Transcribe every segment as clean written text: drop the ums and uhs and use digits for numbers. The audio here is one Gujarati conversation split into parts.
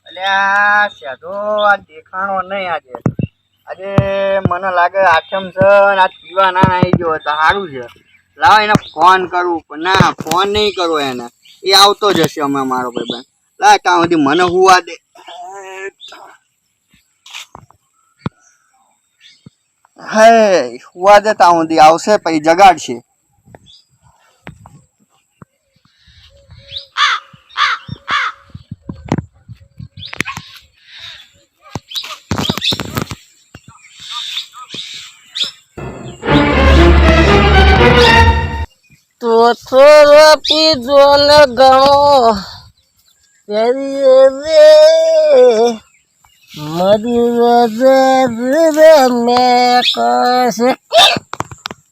અલ્યા શેઠો આ દેખાણો નહીં આજે. આજે મને લાગે આઠમ છે ને આ પીવા ના આવી ગયો તો સારું છે. લાવો એને ફોન કરું પણ ના ફોન નહીં કરવો એને. એ આવતો જ હશે હમણાં મારો ભાઈબંધ. લા ત્યાં સુધી મને હુવા દે. હે હુવા દે ત્યાં સુધી આવશે પછી જગાડશે. તો થોડો પીધો ને ઘણો મરી મેં કશે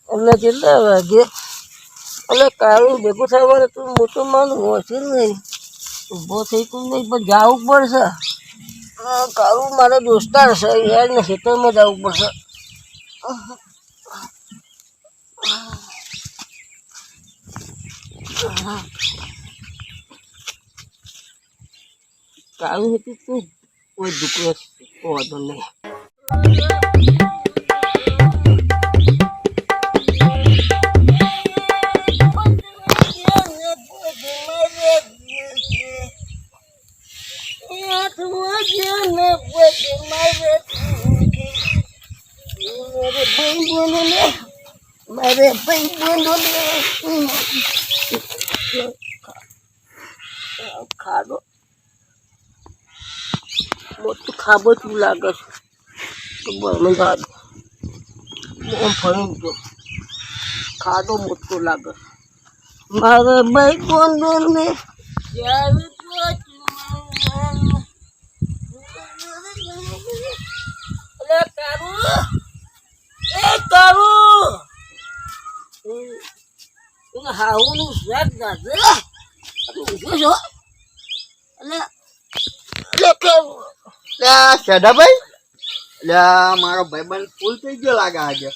એટલે કેટલા વાગે એટલે કાળું ભેગું થવાનું તું મોટું માનું હોશી નહીં ઊભો થઈ તું નહીં પણ જવું પડશે. કાળું મારો દોસ્તાર છે યાર ખેતરમાં જવું પડશે. કાળું હતું તું કોઈ દુઃખ વાંધો નહીં. મારે ભાઈ બોલો ખાડો મોટું ખાબોચું લાગે છે ફરી ગયો ખાડો મોટો લાગે મારે ભાઈ બોલો ને હાઉનું શાક દાદે છો શેઠાભાઈ એટલે મારો ભાઈબંધ ફૂલ થઈ ગયો લાગે આજે.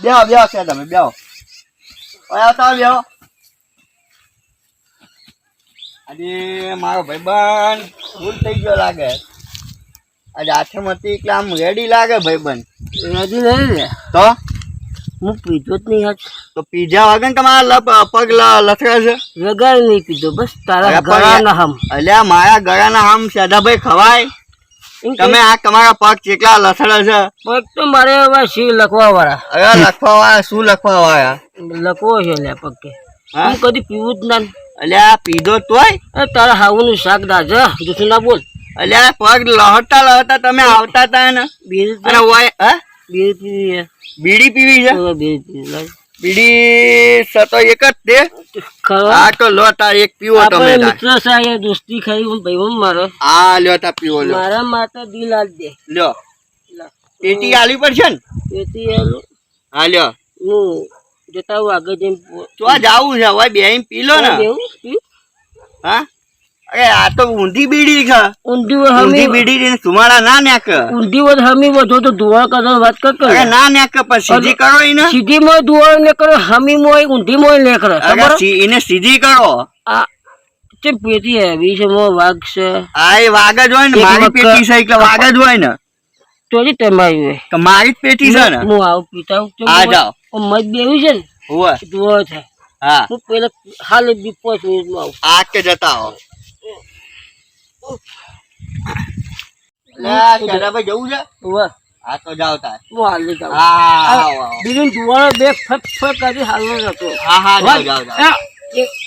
બેહો બેહો શેઠાભાઈ બેહો બેહો. આજે મારો ભાઈબંધ ફૂલ થઈ ગયો લાગે. આજે આઠમથી એટલે આમ રેડી લાગે ભાઈબંધ. રેડી નહીં ને તો હું પીધો જ નહીં. તો પીઝા વાગે તમારા પગ લથડા છે. વગર નહીં પીધો બસ તારા ગળાના હમ. અલ્યા મારા ગળાના હમ શેઠાભાઈ ખવાય. તમે આ તમારા પગ ચેટલા લથડા છે. પગ તો મારે હવે શી લખવા વાળા. અરે લખવા વાળા શું લખવા વાળા લખવો છે લે પગ કે હું કદી પીવું જ ના. અલ્યા પીધો તોય તારા હાઉનું શાક દાજ જૂઠું ના બોલ. અલ્યા પગ લહરતા તમે આવતા હતા ને. બીડી પીવી છે. બીડી તો એક જ તે આ તો લો તાર એક પીવો તમે. મિત્ર સાહેબ દોસ્તી ખાઈ હું ભાઈ મારો. હા લ્યો તા પીવો. મારા માતા દિલ આલ દે. લ્યો પેટી આલી પડશે ને. પેટી આલું. હા લ્યો હું જતા હું આગળ જઈને તો આ જાવું છે હવે બે પી લો ને. હા અરે આ તો ઊંધી બીડી છે. ઊંધી બીડી સુમાડા ના નેક. ઊંધી વધ હમી વધો તો ધુવાળ કરો વાત કર. અરે ના નેક પણ સીધી કરો એને. સીધી મોય ધુવાળ ને કરો હમી મોય ઊંધી મોય લે કરો. એને સીધી કરો. આ ચમ પેટી હેવી છે મો વાઘ છે. આ એ વાઘ જ હોય ને. મારી પેટી છે એટલે વાઘ જ હોય ને. તોરી તમારી હોય તો મારી જ પેટી છે ને. હું આવું પીતા આ જાઓ મત બેવી છે ને હોવે ધુવાળ થાય. હા હું પેલા હાલ 5 મિનિટમાં આવું. આ કે જતા આવો. ભાઈ જવું છે. હા તો જાવ તાર. હું હાલ જાઉં. હા બીજું ધુવાળો બે ફટ ફટ કરી હાલનો હતો. હા જાવ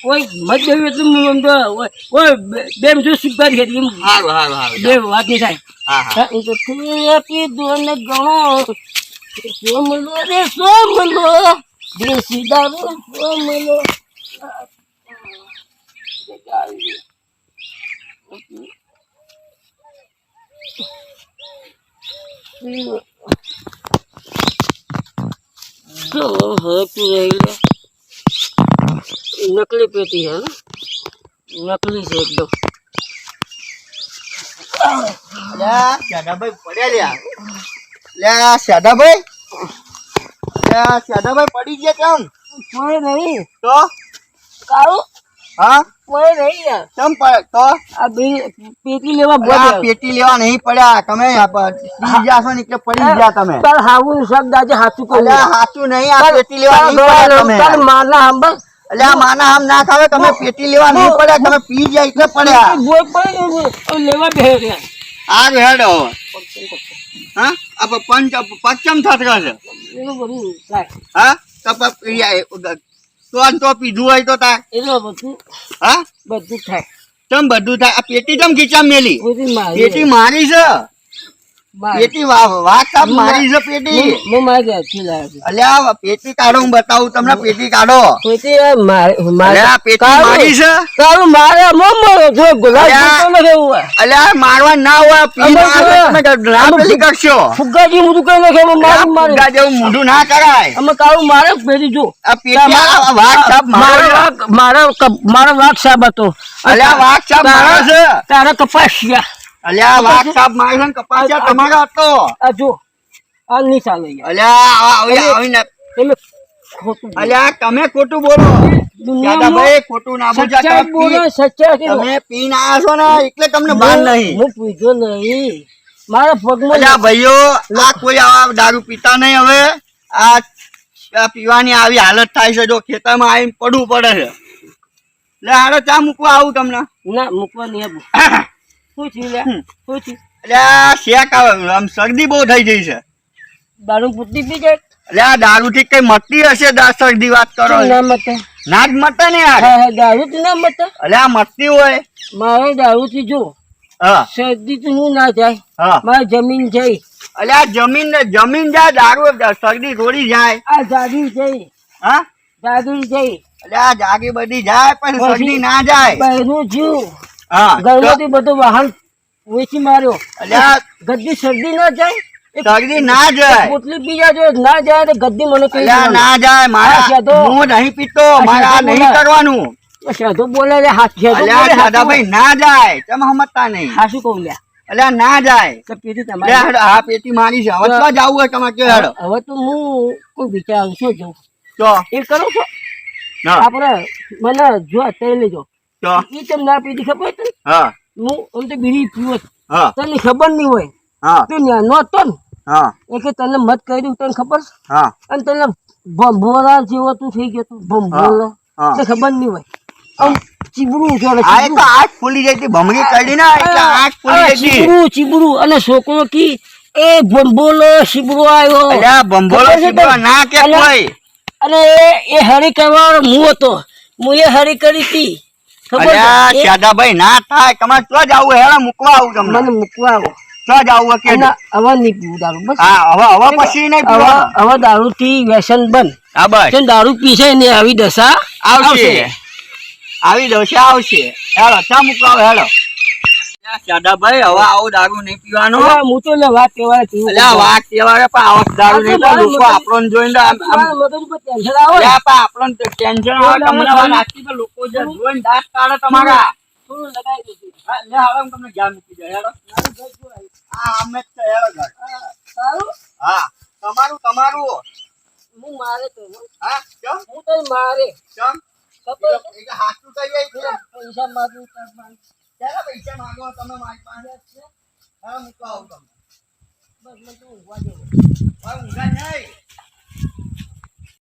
કોઈ મત જેવી હતું હું તો બે મિનિટ સુધાર કરી. સારું બે વાત નહીં થાય. હા એ તો પીધો ને ઘણો સોમલો રે સોમલો દેશી દારૂ સોમલો. नकली पेटी है ना, नकली से एकदम। शादाभाई पड़े लिया शादाभाई અલ્યા શાદાભાઈ પડી ગયા ચમ કોઈ નહીં તો કાળું હા કોઈ નહીં યાર ચમ પડે તો આ પેટી લેવા અલ્યા બોલ પેટી લેવા નહીં પડ્યા તમે પી જાશો ને એટલે પડી ગયા તમે તાર હાવું શબ્દ આજે હાચું કહું અલ્યા હાચું નહીં આ પેટી લેવા નહીં પડ્યા તમે તાર મારના હાંભળ અલ્યા માના આમ ના ખાવે તમે પેટી લેવા નહીં પડ્યા તમે પી ગયા એટલે પડ્યા બોલ પડે લેવા બે રહ્યા આ હેડો હા આ પંચમ થતરા છે એનું બધું થાય હા તો પીધું હોય તો તાર એનું બધું હા બધું થાય ચમ બધું થાય આ પેટી ચમ ખીચા મેલી બધી પેટી મારી છે પેટી વાત સાપ મારી છે પેટી હું મારી ઘરથી લાવ્યો અલ્યા પેટી કાઢો હું બતાવું તમને પેટી કાઢો પેટી અલ્યા પેટી મારી છે તારું મારે જો ગુલાબ અલ્યા મારવા ના હોય પી કરશો ફુગ્ગાજી મોઢું કઈ નાખે ફુગ્ગા જેવું મોઢું ના કરાય અમે કાળું મારે પેટી જો આ પેટી વાત સાપ મારો વાઘ સાબ હતો અલ્યા વાત સાપ મારે છે તારા કપાસિયા અલ્યા વાત સાપ મારે છે કપાસિયા તમારો હતો આ જો આ નહીં ચાલે અલ્યા આવીને તમે ખોટું અલ્યા તમે ખોટું બોલો દાદાભાઈ ખોટું ના બોલતા સચ્ચા બોલો સચ્ચા તમે પીને આયા છો ને એટલે તમને ભાન નહીં હું પીધો નહીં મારા પગમાં અલ્યા ભાઈઓ આ કોઈ આવા દારૂ પીતા નહીં હવે આ પીવાની આવી હાલત થાય છે જો ખેતરમાં આવીને પડવું પડે છે એટલે હારો ચા મૂકવા આવું તમને ના મૂકવા નહીં આવું શું થયું લે શું થયું અલ્યા શેક આવે આમ શરદી બહુ થઈ ગઈ છે દારૂ પૂરતી પી જાય અલ્યા દારૂ થી કઈ મટતી હશે શરદી વાત કરો ના મતે ના જ મટે ને યાર દારૂ થી ના મતે અલ્યા મટતી હોય મારે દારૂ થી જો હા શરદી તો હું ના જાય હા મારે જમીન જઈ અલ્યા જમીન જાય દારૂ શરદી થોડી જાય આ જાગી જઈ હા જાગી જઈ અલ્યા જાગી બધી જાય પણ શરદી ના જાય બહેરું જીવ હા ઘરમાંથી બધું વાહન વેચી માર્યો અલ્યા ગદ્દી શરદી ના જાય શરદી ના જાય પોટલી પી જાય ના જાય તો ગદ્દી મને કહી અલ્યા ના જાય મારા હું નહીં પીતો મારા નહીં કરવાનું સાધુ બોલે રે હાથ અલ્યા દાદાભાઈ ના જાય તમે સમજતા નહીં હા શું કહું લ્યા અલ્યા ના જાય તો પેટી લે તમારે હેડો, આ પેટી મારી છે હવે તો જાવું હોય તમારે કે હેડો હવે તો હું કોઈ વિચારું છું જો તો એ કરો છો હા આપણે મને જો અત્યારે લેજો તો એ તમને ના પીધી ખબર તને હા હું આમ તો બીડી પીવો હા તને ખબર નહીં હોય હા તું નો હતો ને હા એ કે તને મત કર્યું તને ખબર છે? હા અને તને ભંભોરા જેવો તું થઈ ગયો તું ભંભોરો હા. તે ખબર નહીં હોય આમ ચીબડું છે આ એ તો આંખ ફૂલી જતી ભમરી કાઢી ના એટલે આંખ ફૂલી જતી ચીબડું ચીબડું અને છોકરો કી એ ભંભોલો ચીબડો આવ્યો અલ્યા બંભોળો ખબર છે સીધો તને? ના કે અને- કોઈ અને એ હરી કરવાનો હું હતો હું એ હરી કરી હતી ખબર છે? અલ્યા એ શાદાભાઈ ના થાય તમારે તો જાવું હેડો મૂકવા આવું તમને મને મૂકવા આવો તો જાવું કે અને હવે નહીં પીવું દારૂ બસ હા હવે પછી નહીં હવે પીવાનું હવે દારૂ થી વ્યસન બંધ હા બસ કેમ દારૂ પીશે ને આવી દશા આવશે આવી દશા આવશે હેડો ચા મૂકવા આવો હેડો શાદાભાઈ હવે આવું દારૂ નહીં પીવાનો હવે હું તો લે વાત કહેવાય પીવું અલ્યા વાત કહેવાય પણ આવો દારૂ નહીં પીવાનો. લોકો આપણને જોઈને આમ મારા મગજ ઉપર ટેન્શન આવે અલ્યા પણ આપણને ટેન્શન આવે તમને વાત આખી તો લોકો જે જોઈને દાંત કાઢે તમારા થોડું લગાવી દેજો હા, લે હવે હું તમને જ્ઞાન મૂકી દઉં હેડો હા અમે જ છે હેડો ઘર સારું હા તમારું હું મારે તો હા કેમ હું તો મારે કેમ ખબર છે? એક હાથ તું કઈ જાય છે પૈસા માગું ક્યારે પૈસા માંગો તમે મારી પાસે હા મૂકવા આવું તમને બસ મને તો ઊંઘવા દેવો હવે ઊંઘા નહીં